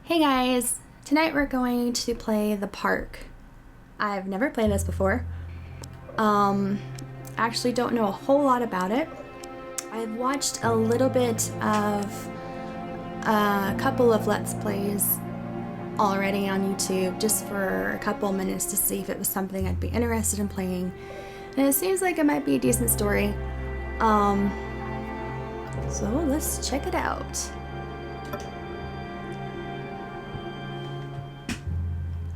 Hey guys, tonight we're going to play the park. I've never played this before. Actually don't know a whole lot about it. I've watched a little bit of a couple of Let's Plays already on YouTube just for a couple minutes to see if it was something I'd be interested in playing. And it seems like it might be a decent story. So let's check it out.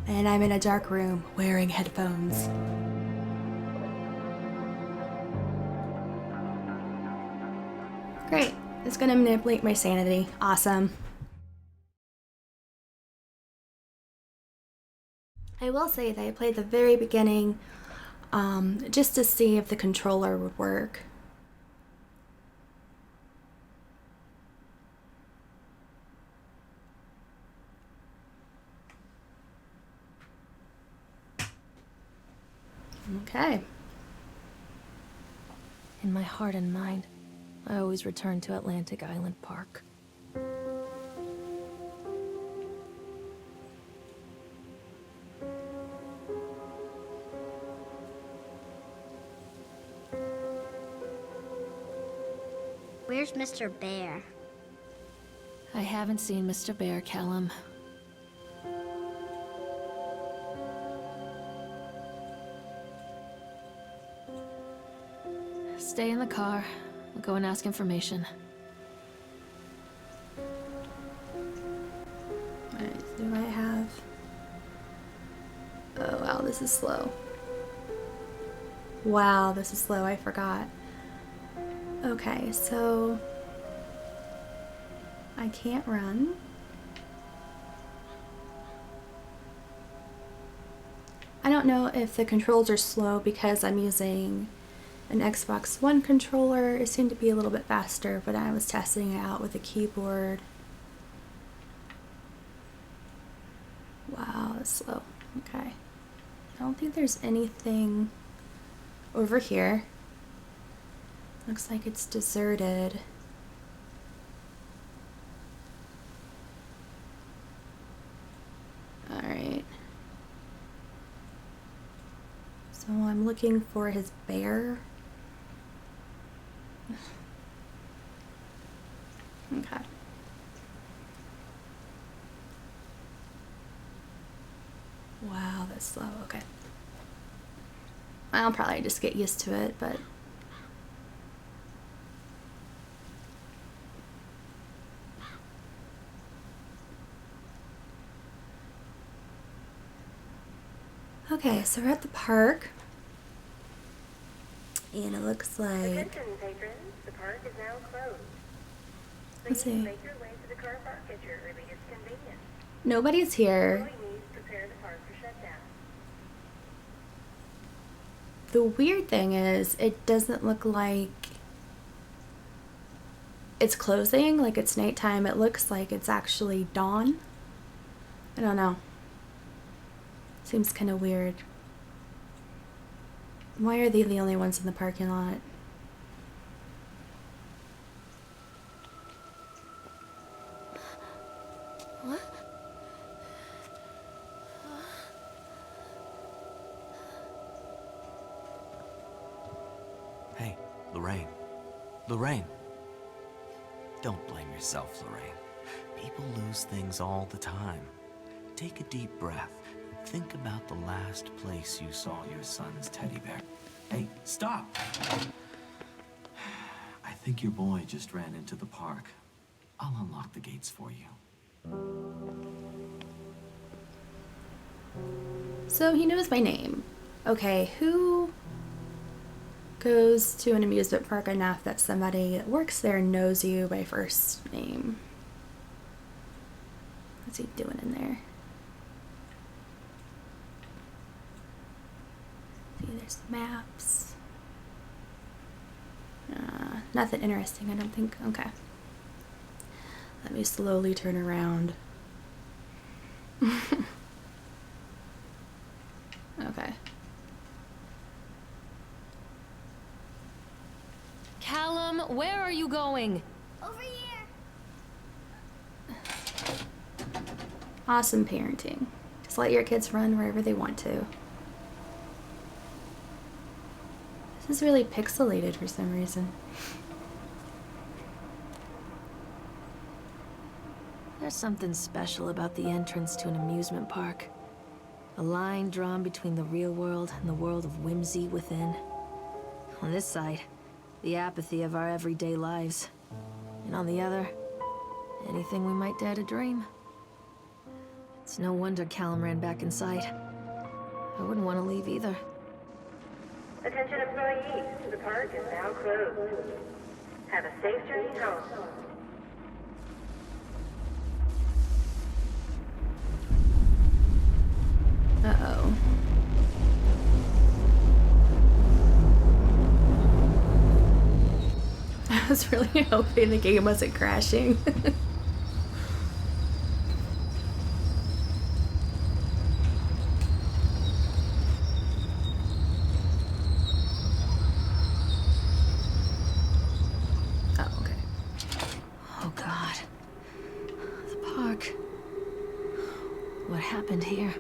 And I'm in a dark room wearing headphones. Great, it's gonna manipulate my sanity. Awesome. I will say that I played the very beginning just to see if the controller would work. Okay. In my heart and mind, I always return to Atlantic Island Park. Where's Mr. Bear? I haven't seen Mr. Bear, Callum. Stay in the car. We'll go and ask information. Alright, do I have... Oh wow, this is slow. Wow, this is slow, I forgot. Okay, so... I can't run. I don't know if the controls are slow because I'm using an Xbox One controller. It seemed to be a little bit faster, but I was testing it out with a keyboard. Wow, that's slow. Okay. I don't think there's anything over here. Looks like it's deserted. Alright. So I'm looking for his bear. Okay. Wow, that's slow. Okay. I'll probably just get used to it, but... Okay, so we're at the park. And it looks like... Attention, patrons. The park is now closed. Let's Please see. make your way to the car park at your earliest convenience. Nobody's here. Employees prepare the park for shutdown. The weird thing is, it doesn't look like it's closing, like it's nighttime. It looks like it's actually dawn. I don't know. Seems kind of weird. Why are they the only ones in the parking lot? What? Hey, Lorraine. Lorraine. Don't blame yourself, Lorraine. People lose things all the time. Take a deep breath and think about the last place you saw your son's teddy bear. Hey, stop! I think your boy just ran into the park. I'll unlock the gates for you. So he knows my name. Okay, who goes to an amusement park enough that somebody that works there knows you by first name? What's he doing in there? See, there's maps. Nothing interesting, I don't think. Okay. Let me slowly turn around. Okay. Callum, where are you going? Over here. Awesome parenting. Just let your kids run wherever they want to. This is really pixelated for some reason. There's something special about the entrance to an amusement park. A line drawn between the real world and the world of whimsy within. On this side, the apathy of our everyday lives. And on the other, anything we might dare to dream. It's no wonder Callum ran back inside. I wouldn't want to leave either. Attention employees, the park is now closed. Have a safe journey home. Uh-oh. I was really hoping the game wasn't crashing. Oh, okay. Oh God. The park. What happened here?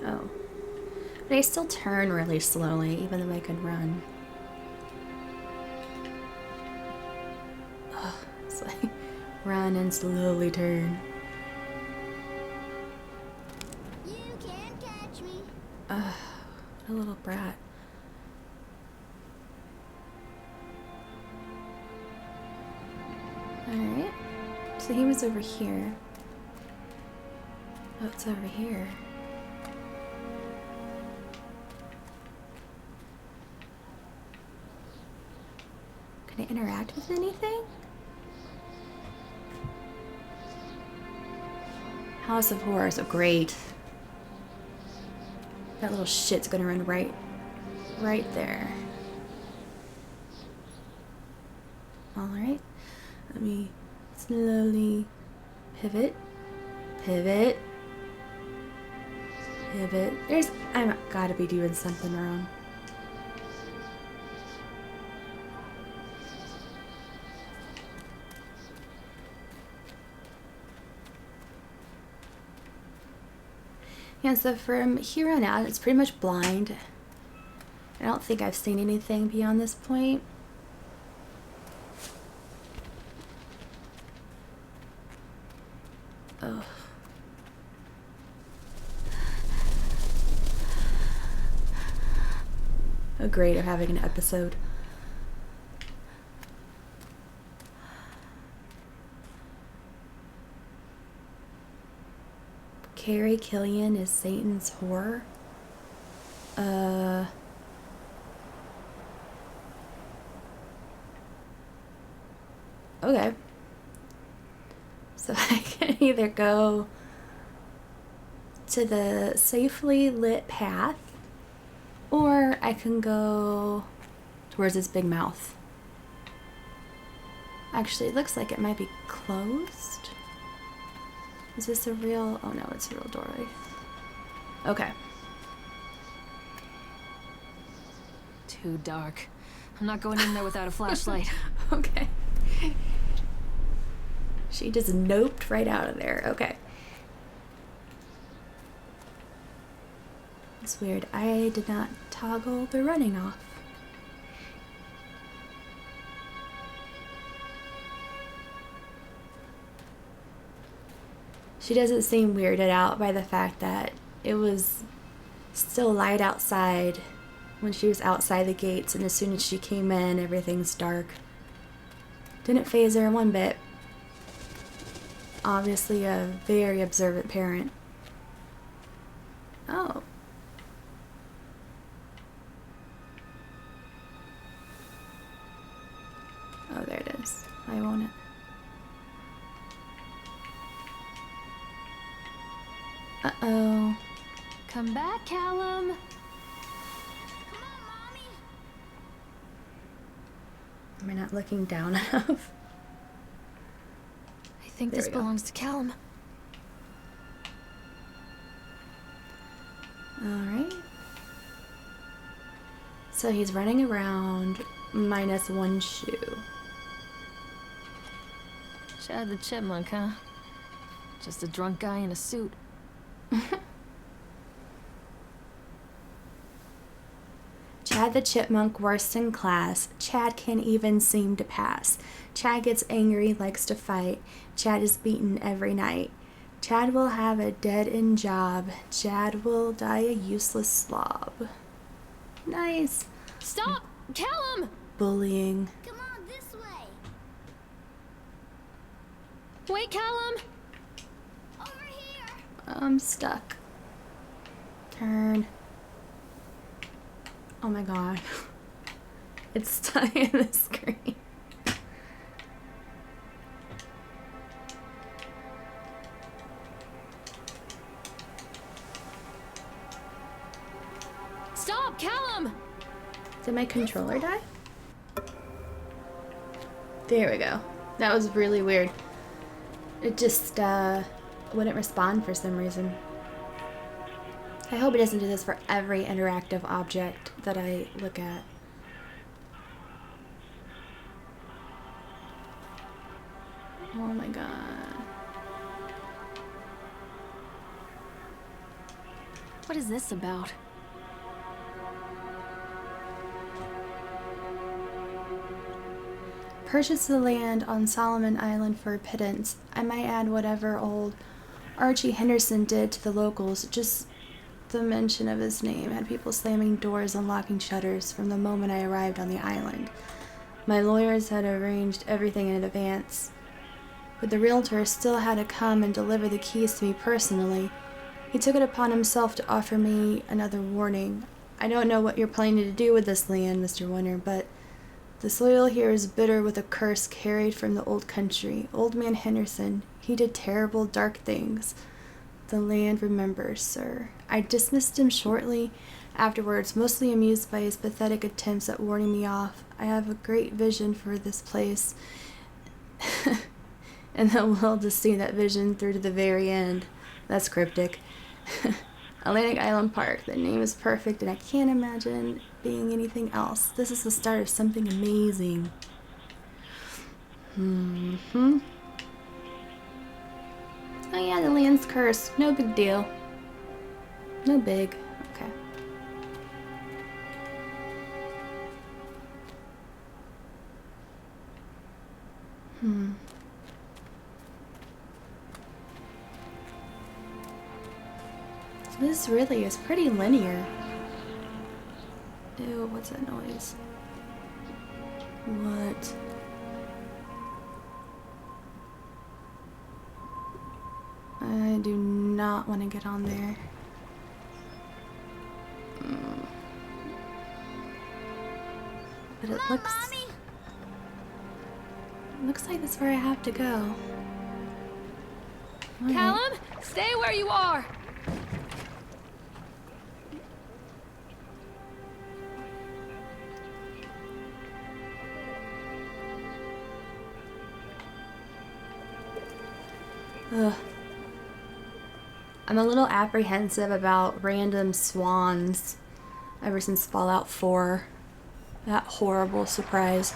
Oh. But I still turn really slowly, even though I could run. Ugh, it's like run and slowly turn. You can't catch me. Ugh, what a little brat. Alright. So he was over here. Oh, it's over here. Can I interact with anything? House of Horrors, oh great. That little shit's gonna run right there. Alright. Let me slowly pivot. Pivot. Pivot. I'm gotta be doing something wrong. Yeah, so from here on out, it's pretty much blind. I don't think I've seen anything beyond this point. Oh. Oh great, I'm having an episode. Carrie Killian is Satan's whore. Okay. So I can either go to the safely lit path, or I can go towards this big mouth. Actually, it looks like it might be closed. Is this a real... Oh no, it's a real doorway. Okay. Too dark. I'm not going in there without a flashlight. Okay. She just noped right out of there. Okay. It's weird. I did not toggle the running off. She doesn't seem weirded out by the fact that it was still light outside when she was outside the gates, and as soon as she came in, everything's dark. Didn't faze her one bit. Obviously a very observant parent. Oh. Oh, there it is. I want it. Uh-oh. Come back, Callum. Come on, Mommy. Am I not looking down enough? I think There this we go. belongs to Callum. Alright. So he's running around minus one shoe. Chad the Chipmunk, huh? Just a drunk guy in a suit. Chad the Chipmunk worst in class. Chad can't even seem to pass. Chad gets angry, likes to fight. Chad is beaten every night. Chad will have a dead-end job. Chad will die a useless slob. Nice. Stop! Callum! Bullying. Come on this way. Wait, Callum! Over here. I'm stuck. Turn. Oh my god. It's stuck in the screen. Stop, Callum! Did my controller die? There we go. That was really weird. It just wouldn't respond for some reason. I hope it doesn't do this for every interactive object that I look at. Oh my god. What is this about? Purchase the land on Solomon Island for a pittance. I might add whatever old Archie Henderson did to the locals. Just the mention of his name had people slamming doors and locking shutters from the moment I arrived on the island. My lawyers had arranged everything in advance, but the realtor still had to come and deliver the keys to me personally. He took it upon himself to offer me another warning. I don't know what you're planning to do with this land, Mr. Winter, but the soil here is bitter with a curse carried from the old country. Old man Henderson, he did terrible, dark things. The land remembers, sir. I dismissed him shortly afterwards, mostly amused by his pathetic attempts at warning me off. I have a great vision for this place, and the will to see that vision through to the very end. That's cryptic. Atlantic Island Park. The name is perfect, and I can't imagine being anything else. This is the start of something amazing. Oh yeah, the land's cursed. No big deal. No big. Okay. So this really is pretty linear. Ew, what's that noise? What? I do not want to get on there. But it Come on, Mommy. looks like that's where I have to go. All right. Callum, stay where you are! Ugh. I'm a little apprehensive about random swans ever since Fallout 4. That horrible surprise.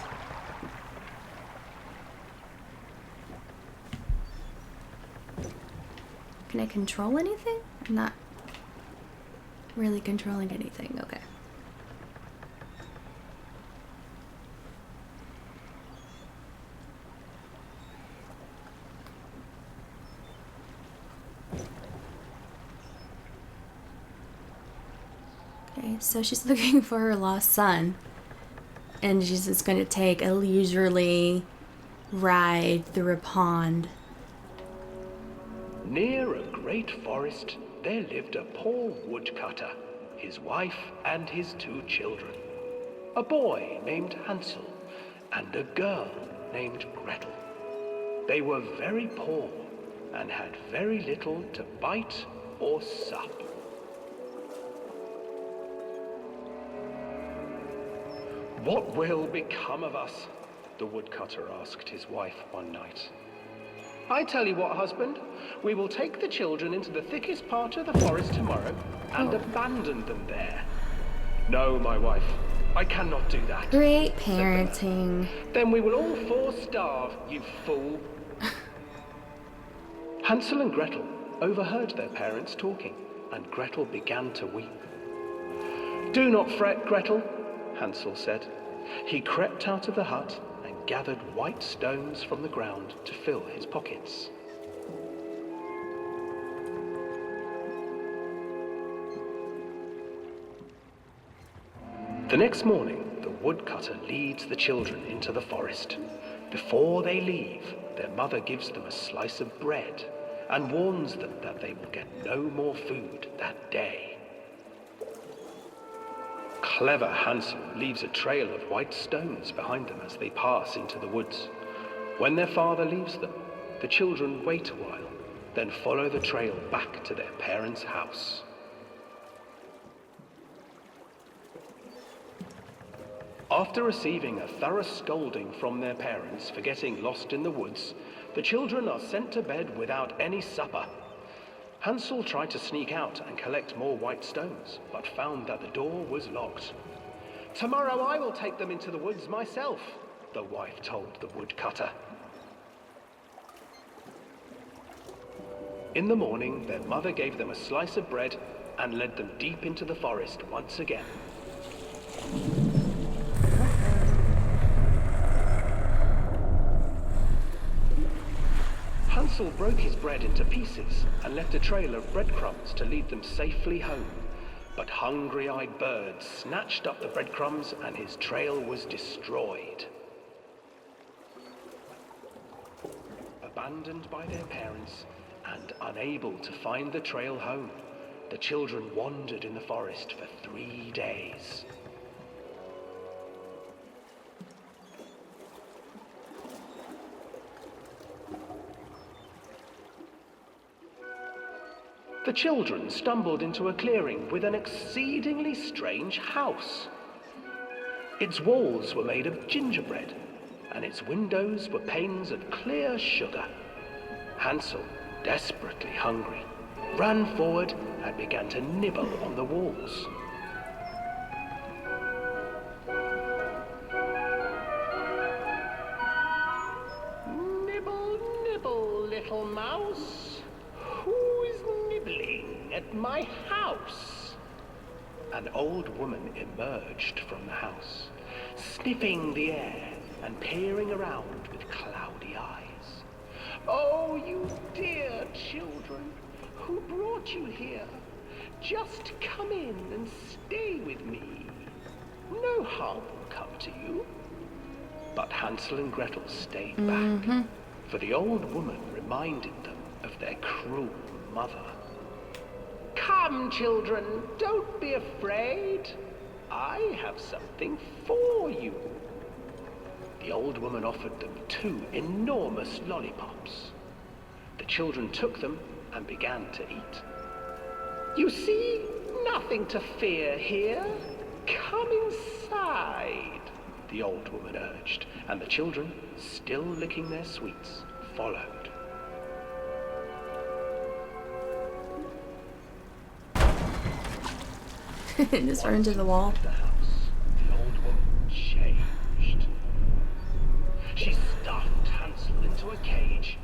Can I control anything? I'm not really controlling anything. Okay. Okay, so she's looking for her lost son, and she's just going to take a leisurely ride through a pond. Near a great forest, there lived a poor woodcutter, his wife and his 2 children. A boy named Hansel and a girl named Gretel. They were very poor and had very little to bite or sup. "What will become of us?" the woodcutter asked his wife one night. "I tell you what, husband, we will take the children into the thickest part of the forest tomorrow and abandon them there." "No, my wife, I cannot do that." Great said the man. parenting. "Then we will all 4 starve, you fool." Hansel and Gretel overheard their parents talking, and Gretel began to weep. "Do not fret, Gretel," Hansel said. He crept out of the hut and gathered white stones from the ground to fill his pockets. The next morning, the woodcutter leads the children into the forest. Before they leave, their mother gives them a slice of bread and warns them that they will get no more food that day. Clever Hansel leaves a trail of white stones behind them as they pass into the woods. When their father leaves them, the children wait a while, then follow the trail back to their parents' house. After receiving a thorough scolding from their parents for getting lost in the woods, the children are sent to bed without any supper. Hansel tried to sneak out and collect more white stones, but found that the door was locked. "Tomorrow I will take them into the woods myself," the wife told the woodcutter. In the morning, their mother gave them a slice of bread and led them deep into the forest once again. Hansel broke his bread into pieces and left a trail of breadcrumbs to lead them safely home. But hungry-eyed birds snatched up the breadcrumbs and his trail was destroyed. Abandoned by their parents and unable to find the trail home, the children wandered in the forest for 3 days. The children stumbled into a clearing with an exceedingly strange house. Its walls were made of gingerbread, and its windows were panes of clear sugar. Hansel, desperately hungry, ran forward and began to nibble on the walls. "Nibble, nibble, little mouse. Who's nibbling at my house?" An old woman emerged from the house, sniffing the air and peering around with cloudy eyes. "Oh, you dear children, who brought you here? Just come in and stay with me. No harm will come to you." But Hansel and Gretel stayed back, for the old woman reminded them of their cruel mother. "Come, children, don't be afraid. I have something for you." The old woman offered them 2 enormous lollipops. The children took them and began to eat. "You see, nothing to fear here. Come inside," the old woman urged, and the children, still licking their sweets, followed. Just run into the wall. The house, the old woman changed. She stuffed Hansel into a cage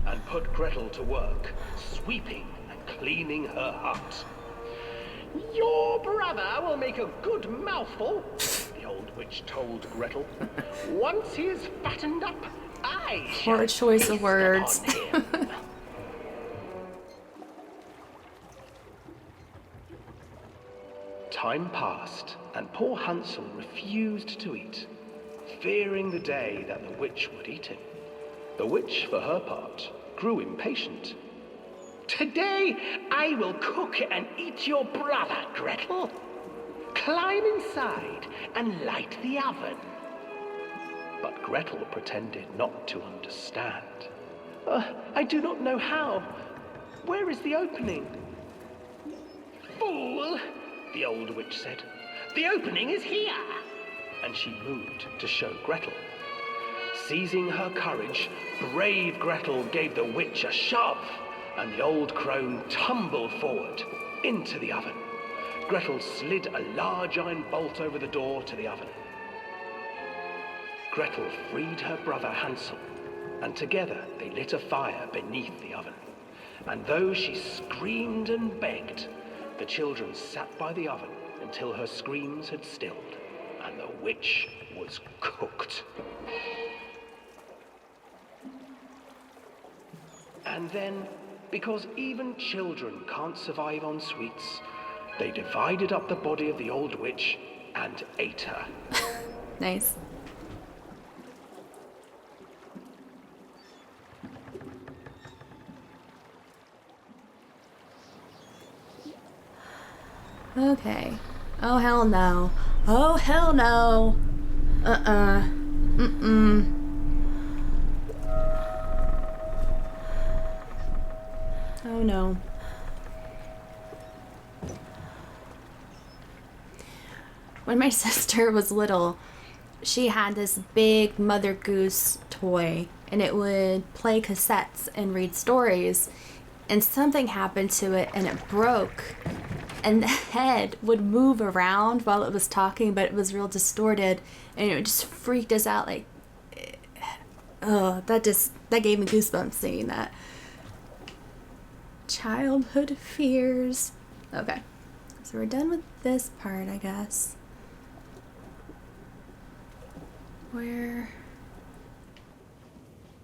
and put Gretel to work, sweeping and cleaning her hut. "Your brother will make a good mouthful," the old witch told Gretel. "Once he is fattened up, I shall Poor choice of feast words. upon him." Time passed, and poor Hansel refused to eat, fearing the day that the witch would eat him. The witch, for her part, grew impatient. "Today I will cook and eat your brother, Gretel. Climb inside and light the oven." But Gretel pretended not to understand. I do not know how. Where is the opening?" "Fool," the old witch said. "The opening is here." And she moved to show Gretel. Seizing her courage, brave Gretel gave the witch a shove, and the old crone tumbled forward into the oven. Gretel slid a large iron bolt over the door to the oven. Gretel freed her brother Hansel and together they lit a fire beneath the oven. And though she screamed and begged, the children sat by the oven until her screams had stilled, and the witch was cooked. And then, because even children can't survive on sweets, they divided up the body of the old witch and ate her. Nice. Okay. Oh, hell no. Oh, hell no. Mm-mm. Oh, no. When my sister was little, she had this big Mother Goose toy, and it would play cassettes and read stories, and something happened to it and it broke. And the head would move around while it was talking, but it was real distorted, and it just freaked us out. Like, that gave me goosebumps seeing that. Childhood fears. Okay, so we're done with this part, I guess. Where?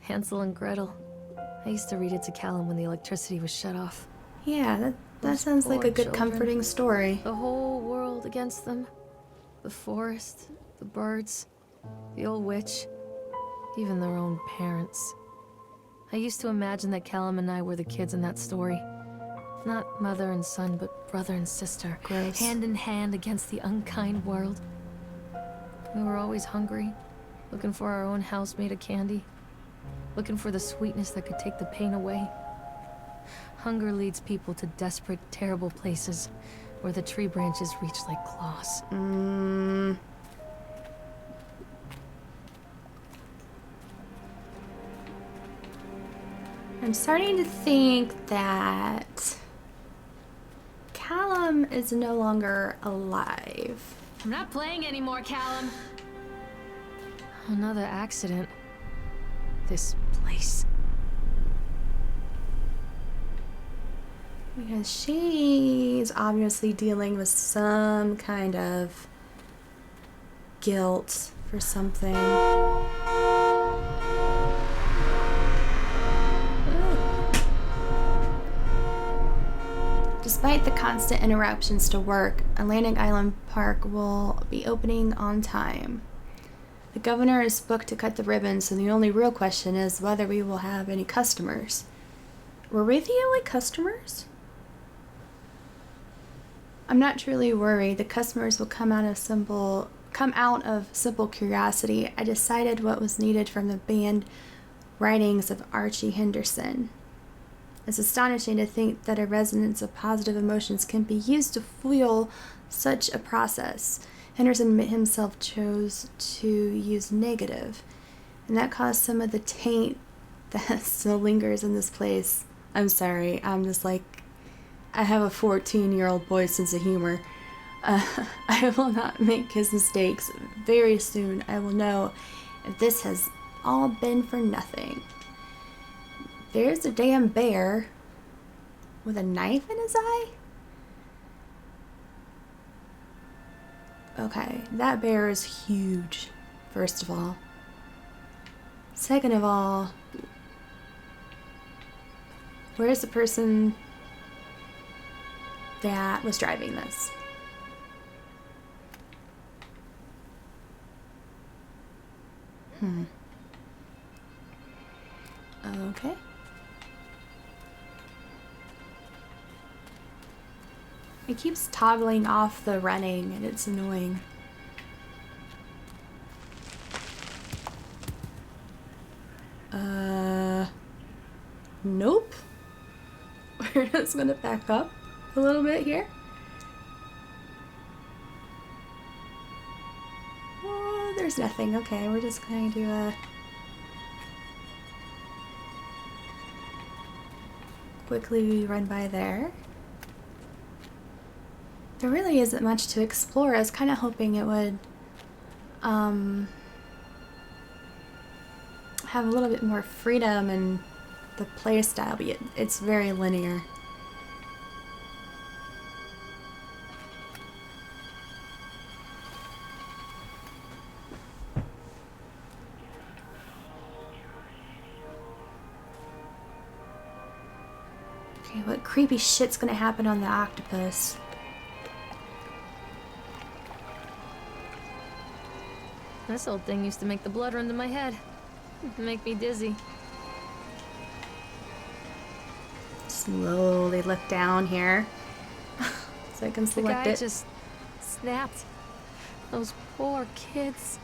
Hansel and Gretel. I used to read it to Callum when the electricity was shut off. Yeah, that Those sounds like poor a good, children. comforting story. The whole world against them. The forest, the birds, the old witch, even their own parents. I used to imagine that Callum and I were the kids in that story. Not mother and son, but brother and sister. Gross. Hand in hand against the unkind world. We were always hungry, looking for our own house made of candy. Looking for the sweetness that could take the pain away. Hunger leads people to desperate, terrible places where the tree branches reach like claws. I'm starting to think that Callum is no longer alive. I'm not playing anymore, Callum. Another accident. This place. Because she's obviously dealing with some kind of guilt for something. Ugh. Despite the constant interruptions to work, Atlantic Island Park will be opening on time. The governor is booked to cut the ribbons, so the only real question is whether we will have any customers. Were we the only customers? I'm not truly worried. The customers will come out of simple curiosity. I decided what was needed from the banned writings of Archie Henderson. It's astonishing to think that a resonance of positive emotions can be used to fuel such a process. Henderson himself chose to use negative, and that caused some of the taint that still lingers in this place. I'm sorry, I'm just like, I have a 14-year-old boy's sense of humor. I will not make his mistakes. Very soon I will know if this has all been for nothing. There's a damn bear with a knife in his eye? Okay, that bear is huge, first of all. Second of all, where's the person that was driving this? Okay. It keeps toggling off the running and it's annoying. Nope. We're just gonna back up a little bit here. Oh, there's nothing. Okay, we're just going to quickly run by there. There really isn't much to explore. I was kind of hoping it would have a little bit more freedom in the play style, but it's very linear. Okay, what creepy shit's gonna happen on the octopus? This old thing used to make the blood run to my head. Make me dizzy. Slowly look down here so I can The select guy it. just snapped. Those poor kids.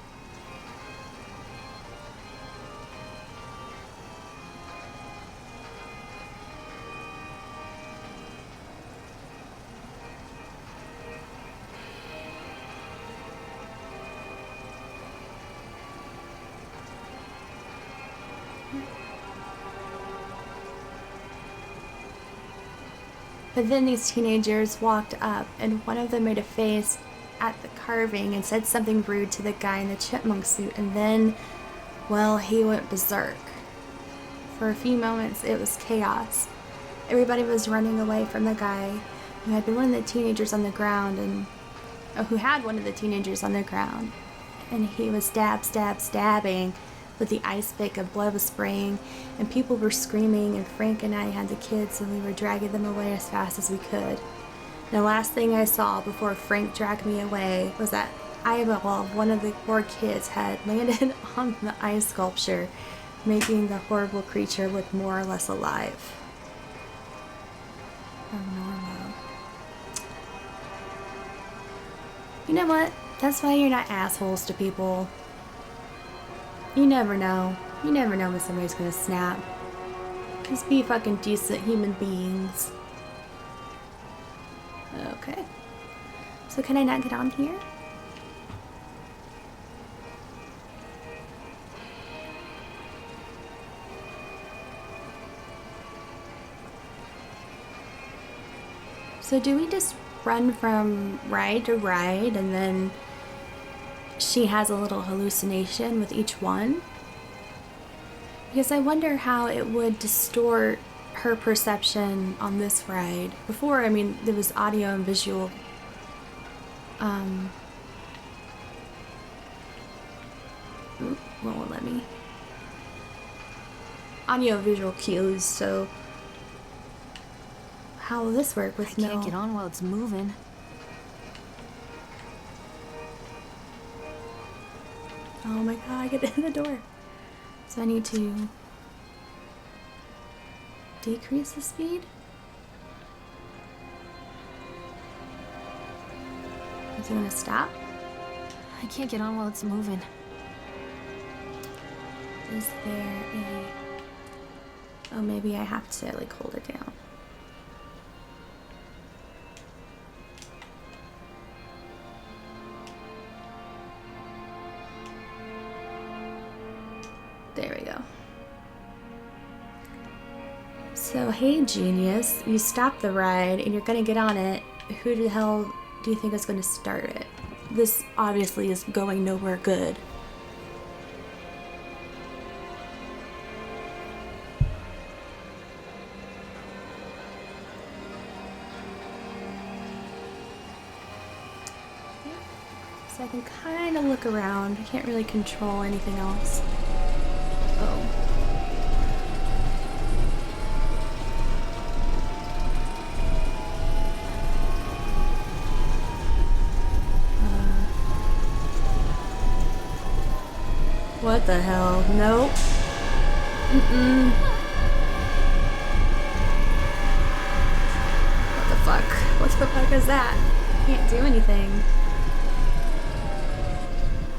But then these teenagers walked up, and one of them made a face at the carving and said something rude to the guy in the chipmunk suit, and then, well, he went berserk. For a few moments, it was chaos. Everybody was running away from the guy who had been one of the teenagers on the ground, and who had one of the teenagers on the ground, and he was stabbing with the ice pick, and blood was spraying, and people were screaming, and Frank and I had the kids, and we were dragging them away as fast as we could. The last thing I saw before Frank dragged me away was that eyeball of one of the poor kids had landed on the ice sculpture, making the horrible creature look more or less alive. Normal. You know what? That's why you're not assholes to people. You never know. You never know when somebody's gonna snap. Just be fucking decent human beings. Okay. So can I not get on here? So do we just run from ride to ride, and then she has a little hallucination with each one? Because I wonder how it would distort her perception on this ride. Before, I mean, there was audio and visual. Won't let me. Audio visual cues, so how will this work with I no... can't get on while it's moving. Oh my god, get in the door. So I need to decrease the speed? Is it gonna stop? I can't get on while it's moving. Is there a... Oh, maybe I have to like hold it down. There we go. So, hey genius, you stopped the ride and you're gonna get on it. Who the hell do you think is gonna start it? This obviously is going nowhere good. So I can kind of look around. I can't really control anything else. Oh. What the hell? Nope. Mm-mm. What the fuck? What the fuck is that? Can't do anything.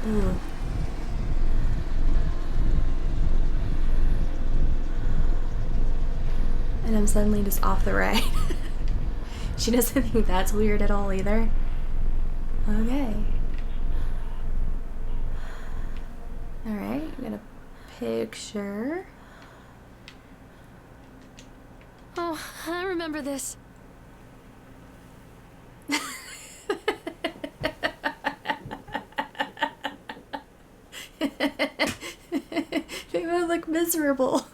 Ooh. And I'm suddenly just off the ride. She doesn't think that's weird at all either. Okay. Alright, I got a picture. Oh, I remember this. They would look miserable.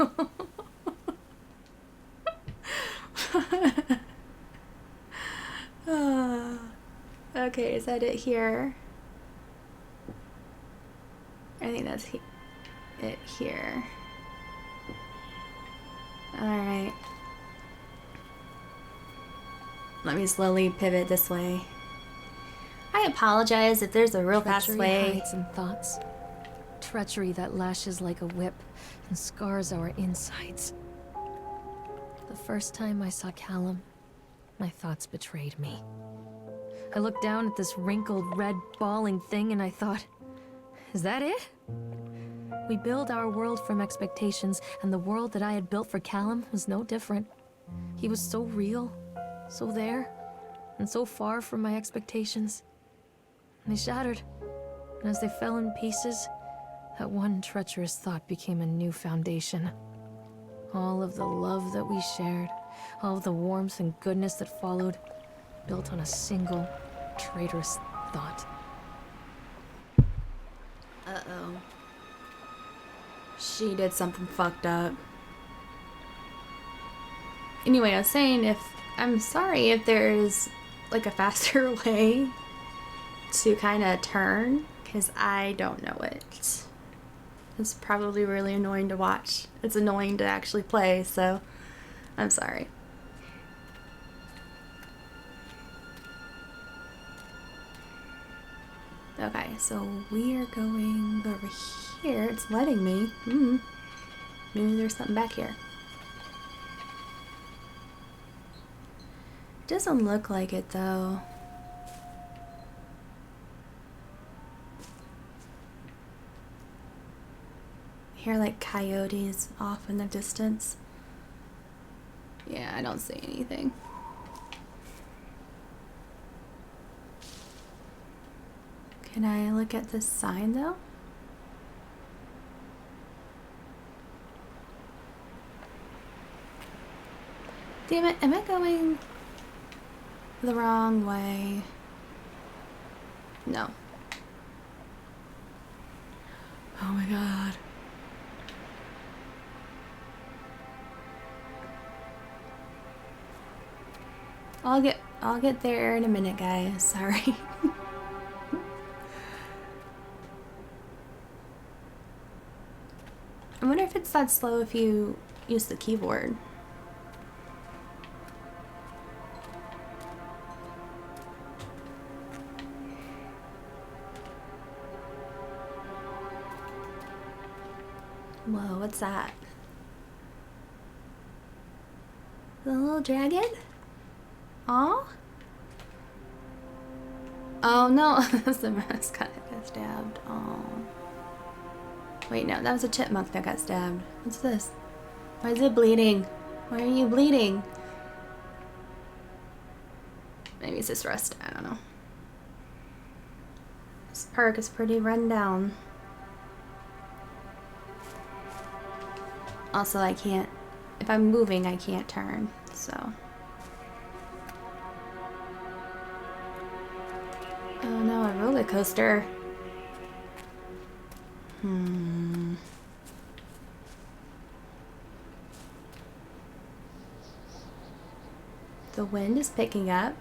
Okay, is that it here? I think that's it here. Alright. Let me slowly pivot this way. I apologize if there's a real fast Treachery way. hides in thoughts. Treachery that lashes like a whip and scars our insides. The first time I saw Callum, my thoughts betrayed me. I looked down at this wrinkled, red, bawling thing and I thought, is that it? We build our world from expectations, and the world that I had built for Callum was no different. He was so real, so there, and so far from my expectations. And they shattered, and as they fell in pieces, that one treacherous thought became a new foundation. All of the love that we shared, all of the warmth and goodness that followed, built on a single, traitorous thought. Uh-oh. She did something fucked up. Anyway, I was saying I'm sorry if there's like a faster way to kind of turn, because I don't know it. It's probably really annoying to watch. It's annoying to actually play, so I'm sorry. Okay, so we are going over here. It's letting me. Maybe there's something back here. Doesn't look like it though. I hear like coyotes off in the distance. Yeah, I don't see anything. Can I look at this sign though? Damn it, am I going the wrong way? No. Oh my god. I'll get there in a minute, guys. Sorry. I wonder if it's that slow if you use the keyboard. Whoa, what's that? The little dragon? Aw? Oh no, that's the mascot that got stabbed. Oh. Wait, no, that was a chipmunk that got stabbed. What's this? Why is it bleeding? Why are you bleeding? Maybe it's just rust, I don't know. This park is pretty run down. Also, I can't, if I'm moving, I can't turn, so. Oh no, a roller coaster. The wind is picking up.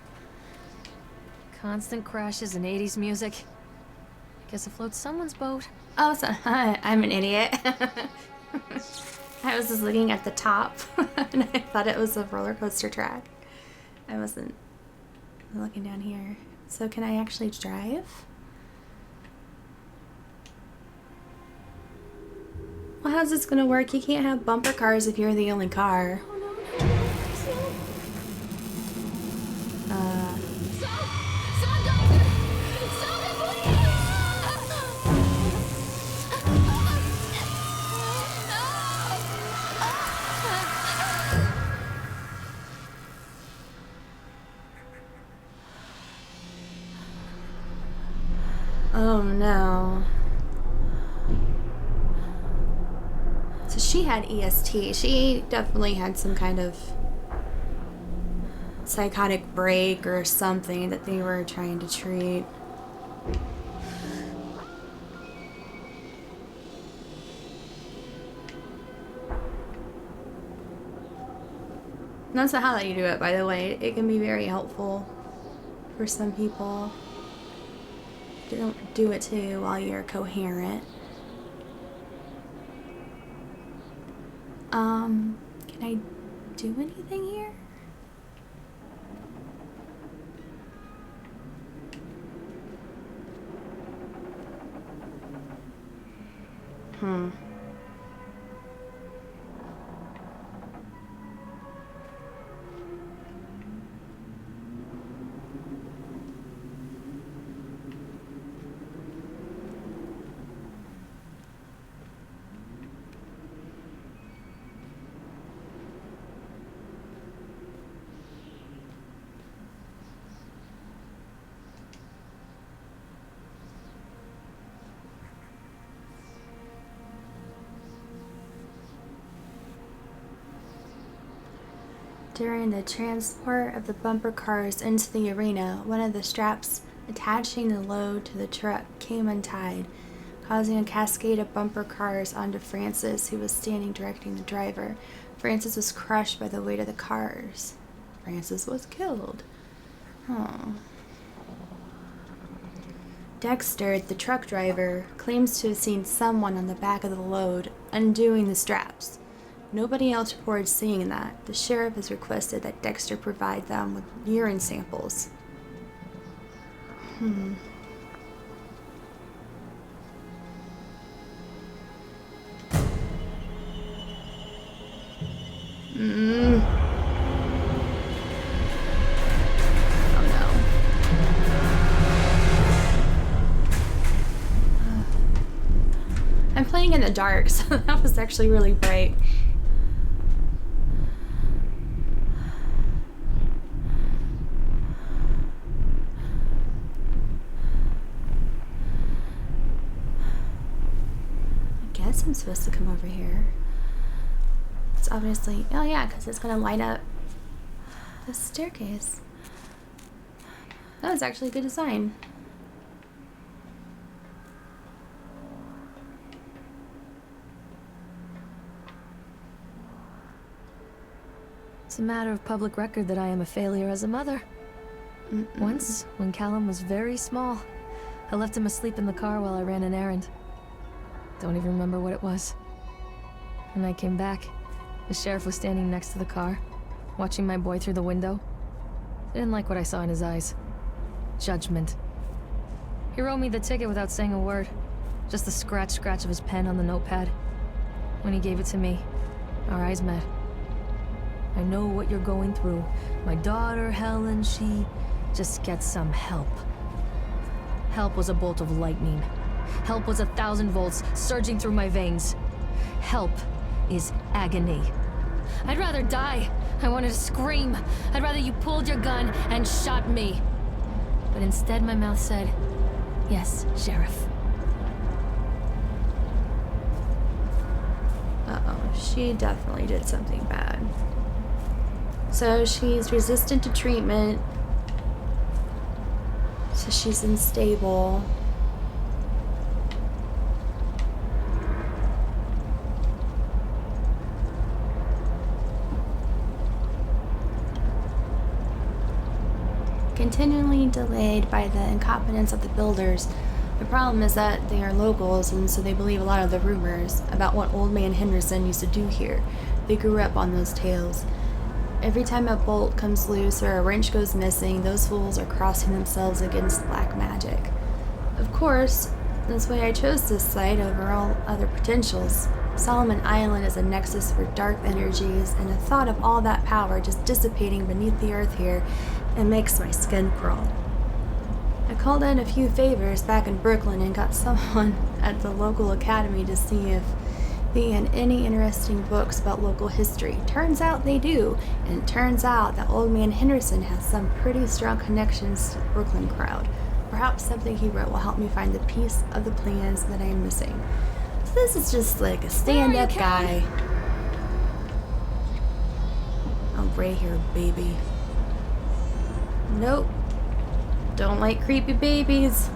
Constant crashes and 80s music. Guess it floats someone's boat. Oh, so, I'm an idiot. I was just looking at the top and I thought it was a roller coaster track. I wasn't looking down here. So can I actually drive? Well, how's this gonna work? You can't have bumper cars if you're the only car. Oh no. So she had EST. She definitely had some kind of psychotic break or something that they were trying to treat. That's not how you do it, by the way. It can be very helpful for some people. Don't do it too while you're coherent. Can I do anything here? During the transport of the bumper cars into the arena, one of the straps attaching the load to the truck came untied, causing a cascade of bumper cars onto Francis, who was standing directing the driver. Francis was crushed by the weight of the cars. Francis was killed. Dexter, the truck driver, claims to have seen someone on the back of the load undoing the straps. Nobody else reported seeing that. The sheriff has requested that Dexter provide them with urine samples. Oh no. I'm playing in the dark, so that was actually really bright. I'm supposed to come over here. It's obviously, oh yeah, because it's gonna light up the staircase. That was actually a good design. It's a matter of public record that I am a failure as a mother. Once, when Callum was very small, I left him asleep in the car while I ran an errand. Don't even remember what it was. When I came back, the sheriff was standing next to the car, watching my boy through the window. I didn't like what I saw in his eyes. Judgment. He wrote me the ticket without saying a word. Just the scratch of his pen on the notepad. When he gave it to me, our eyes met. I know what you're going through. My daughter, Helen, she just gets some help. Help was a bolt of lightning. Help was 1,000 volts surging through my veins. Help is agony. I'd rather die. I wanted to scream. I'd rather you pulled your gun and shot me. But instead my mouth said, yes, Sheriff. Uh-oh, she definitely did something bad. So she's resistant to treatment. So she's unstable. Continually delayed by the incompetence of the builders. The problem is that they are locals, and so they believe a lot of the rumors about what Old Man Henderson used to do here. They grew up on those tales. Every time a bolt comes loose or a wrench goes missing, those fools are crossing themselves against black magic. Of course, that's why I chose this site over all other potentials. Solomon Island is a nexus for dark energies, and the thought of all that power just dissipating beneath the earth here, it makes my skin crawl. I called in a few favors back in Brooklyn and got someone at the local academy to see if they had any interesting books about local history. Turns out they do, and it turns out that Old Man Henderson has some pretty strong connections to the Brooklyn crowd. Perhaps something he wrote will help me find the piece of the plans that I am missing. So this is just like a stand-up guy. I'm right here, baby. Nope. Don't like creepy babies.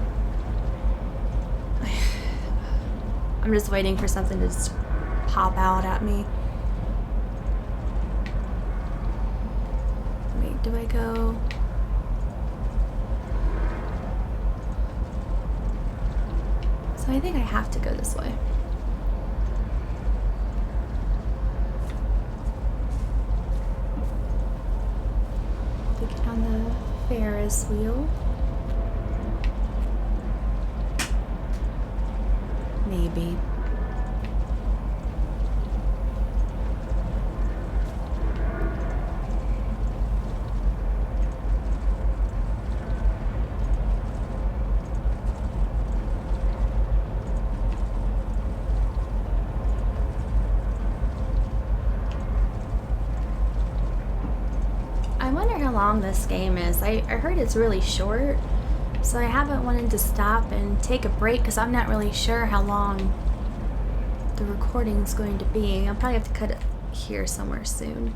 I'm just waiting for something to just pop out at me. do I go? So I think I have to go this way. To get on the Ferris wheel. Maybe. I wonder how long this game is. I heard it's really short, so I haven't wanted to stop and take a break because I'm not really sure how long the recording's going to be. I'll probably have to cut it here somewhere soon.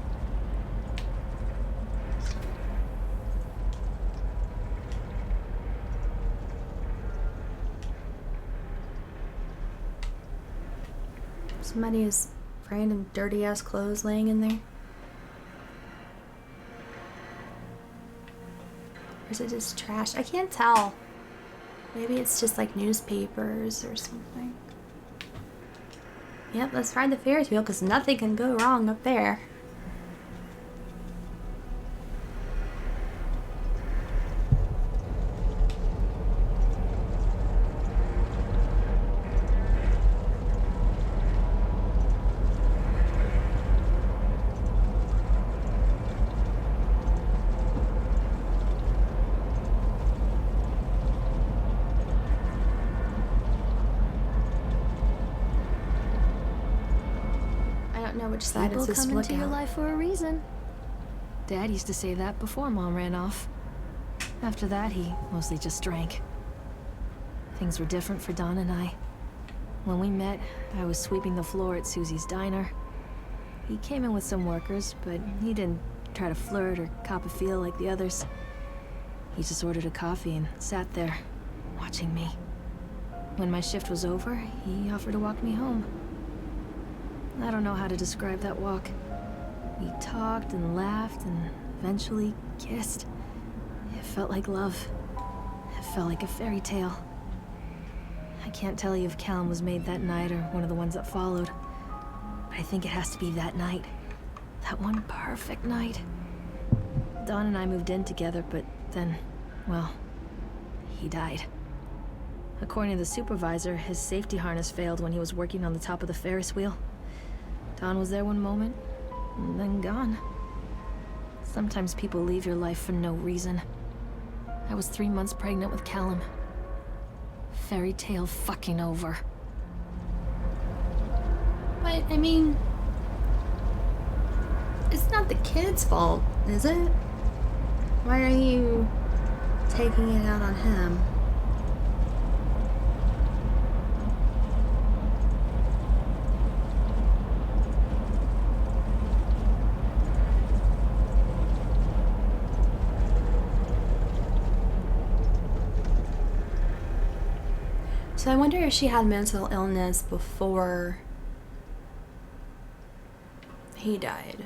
Somebody's random dirty ass clothes laying in there. Or is it just trash? I can't tell. Maybe it's just like newspapers or something. Yep, let's ride the Ferris wheel because nothing can go wrong up there. Which side People is this come into your lookout? life for a reason. Dad used to say that before Mom ran off. After that, he mostly just drank. Things were different for Don and I. When we met, I was sweeping the floor at Susie's diner. He came in with some workers, but he didn't try to flirt or cop a feel like the others. He just ordered a coffee and sat there, watching me. When my shift was over, he offered to walk me home. I don't know how to describe that walk. We talked and laughed and eventually kissed. It felt like love. It felt like a fairy tale. I can't tell you if Callum was made that night or one of the ones that followed. But I think it has to be that night. That one perfect night. Don and I moved in together, but then, well, he died. According to the supervisor, his safety harness failed when he was working on the top of the Ferris wheel. Don was there one moment, and then gone. Sometimes people leave your life for no reason. I was 3 months pregnant with Callum. Fairy tale fucking over. But, I mean, it's not the kid's fault, is it? Why are you taking it out on him? So I wonder if she had mental illness before he died.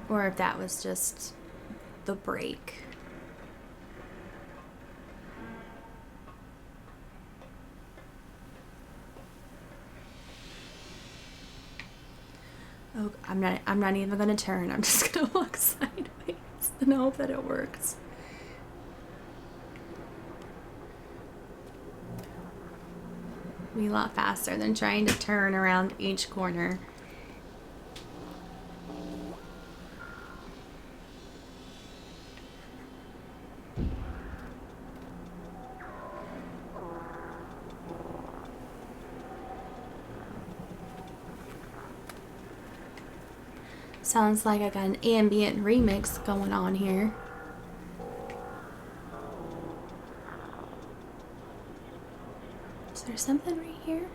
Or if that was just the break. Oh, I'm not even gonna turn. I'm just gonna walk sideways and hope that it works. Be a lot faster than trying to turn around each corner. Sounds like I got an ambient remix going on here. Is there something right here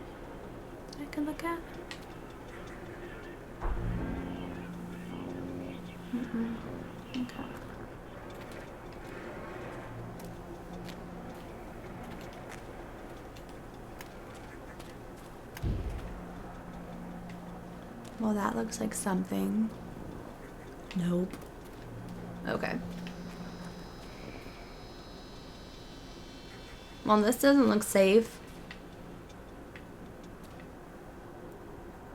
I can look at? Okay. Well, that looks like something. Nope. Okay. Well, this doesn't look safe.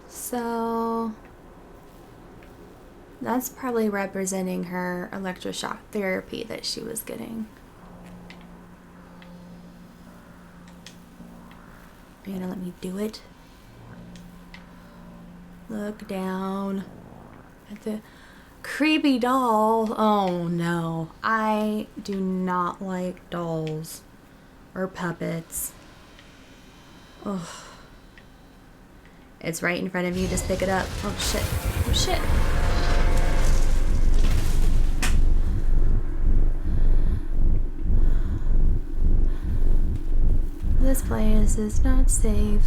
So that's probably representing her electroshock therapy that she was getting. Are you gonna let me do it? Look down at the creepy doll. Oh no. I do not like dolls or puppets. Ugh. It's right in front of you. Just pick it up. Oh shit. Oh shit. This place is not safe.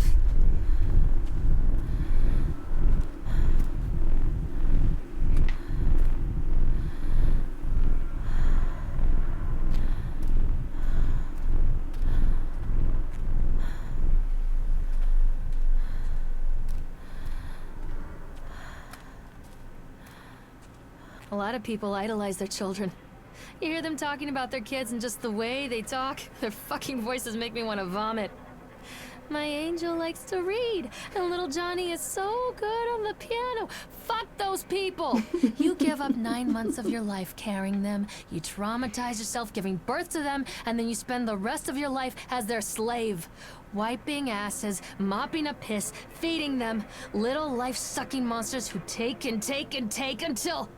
A lot of people idolize their children. You hear them talking about their kids and just the way they talk, their fucking voices make me want to vomit. My angel likes to read, and little Johnny is so good on the piano. Fuck those people! You give up 9 months of your life carrying them, you traumatize yourself giving birth to them, and then you spend the rest of your life as their slave. Wiping asses, mopping up piss, feeding them. Little life-sucking monsters who take and take and take until...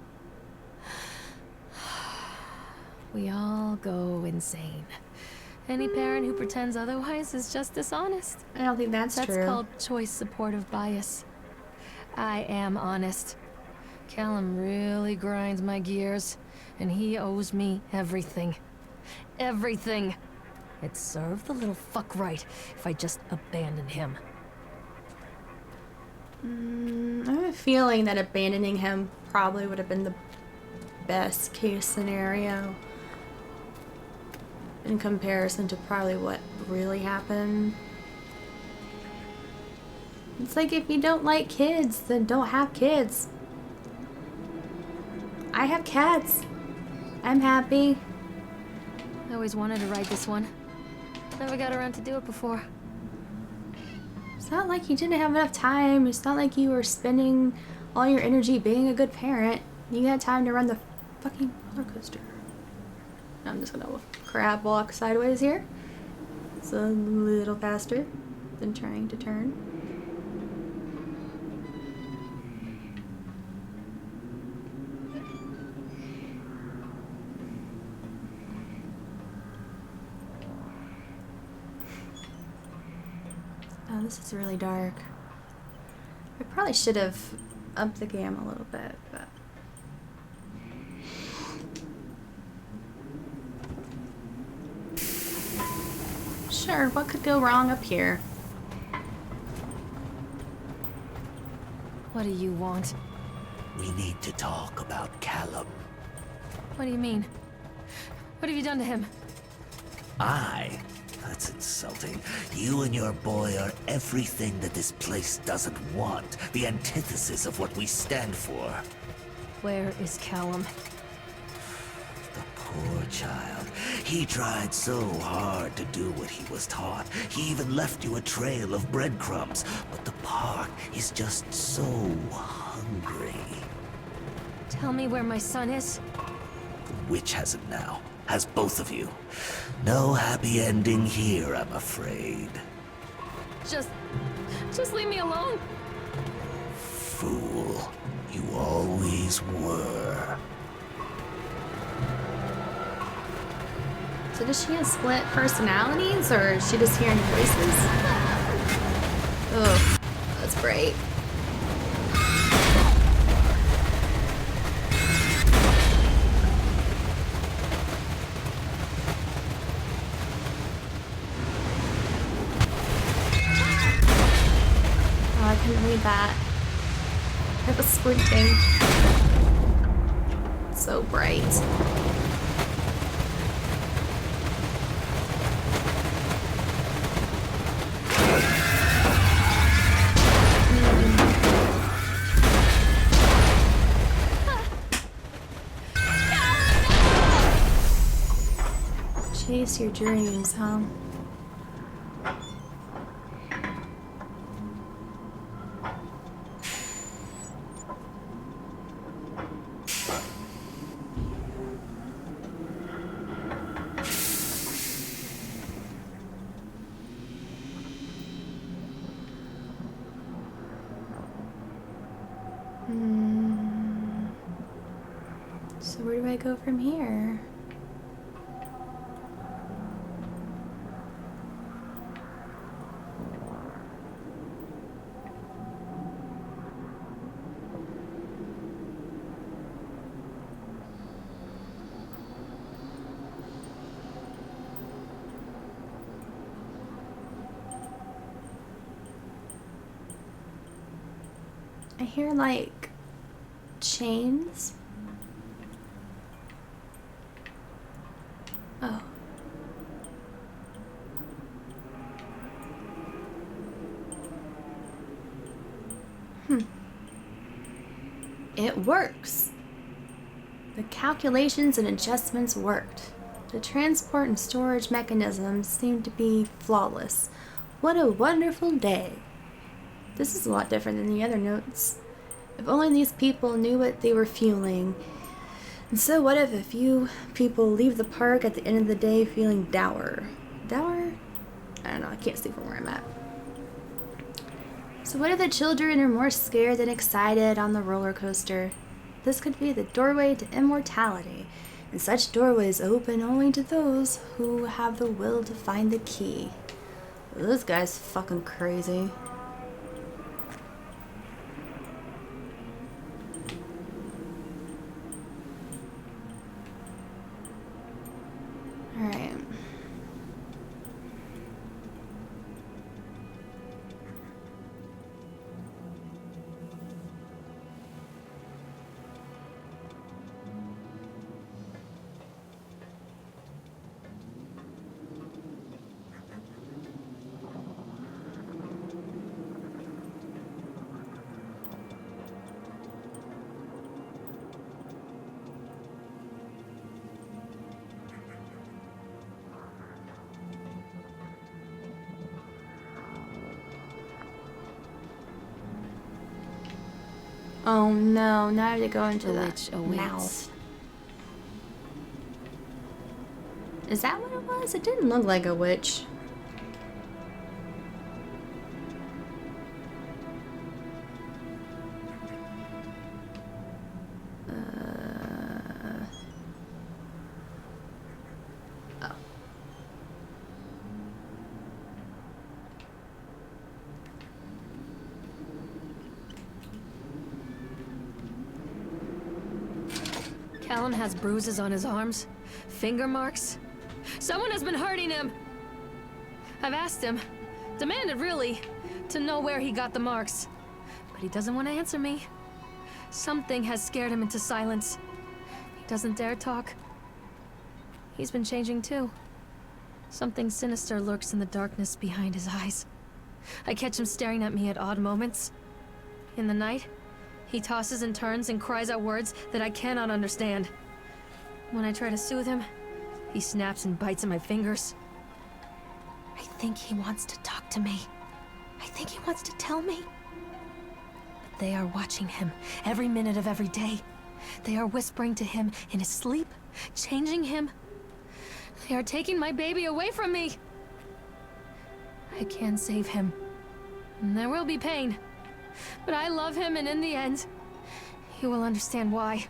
we all go insane. Any parent who pretends otherwise is just dishonest. I don't think that's true. That's called choice supportive bias. I am honest. Callum really grinds my gears, and he owes me everything. Everything. It'd serve the little fuck right if I just abandoned him. I have a feeling that abandoning him probably would have been the best case scenario in comparison to probably what really happened. It's like, if you don't like kids, then don't have kids. I have cats. I'm happy. I always wanted to ride this one. Never got around to do it before. It's not like you didn't have enough time. It's not like you were spending all your energy being a good parent. You got time to run the fucking roller coaster. I'm just gonna crab walk sideways here. It's a little faster than trying to turn. Oh, this is really dark. I probably should have upped the game a little bit, but... Sure, what could go wrong up here? What do you want? We need to talk about Callum. What do you mean? What have you done to him? That's insulting. You and your boy are everything that this place doesn't want. The antithesis of what we stand for. Where is Callum? The poor child. He tried so hard to do what he was taught. He even left you a trail of breadcrumbs. But the park is just so hungry. Tell me where my son is. The witch has him now. Has both of you. No happy ending here, I'm afraid. Just leave me alone. Fool. You always were. So does she have split personalities, or is she just hearing voices? Oh, that's great. Oh, I couldn't read that. It was squinting. So bright. Chase your dreams, huh? So where do I go from here? I hear like chains. Oh. It works. The calculations and adjustments worked. The transport and storage mechanisms seemed to be flawless. What a wonderful day. This is a lot different than the other notes. If only these people knew what they were fueling. And so what if a few people leave the park at the end of the day feeling dour? Dour? I don't know, I can't see from where I'm at. So what if the children are more scared than excited on the roller coaster? This could be the doorway to immortality, and such doorways open only to those who have the will to find the key. This guy's fucking crazy. Alright. Oh no, now I have to go into The the witch awaits. mouth. Is that what it was? It didn't look like a witch. Oh. Callum has bruises on his arms, finger marks. Someone has been hurting him. I've asked him, demanded really, to know where he got the marks. But he doesn't want to answer me. Something has scared him into silence. He doesn't dare talk. He's been changing too. Something sinister lurks in the darkness behind his eyes. I catch him staring at me at odd moments. In the night, he tosses and turns and cries out words that I cannot understand. When I try to soothe him, he snaps and bites at my fingers. I think he wants to talk to me. I think he wants to tell me. But they are watching him every minute of every day. They are whispering to him in his sleep, changing him. They are taking my baby away from me. I can save him. And there will be pain. But I love him, and in the end, he will understand why.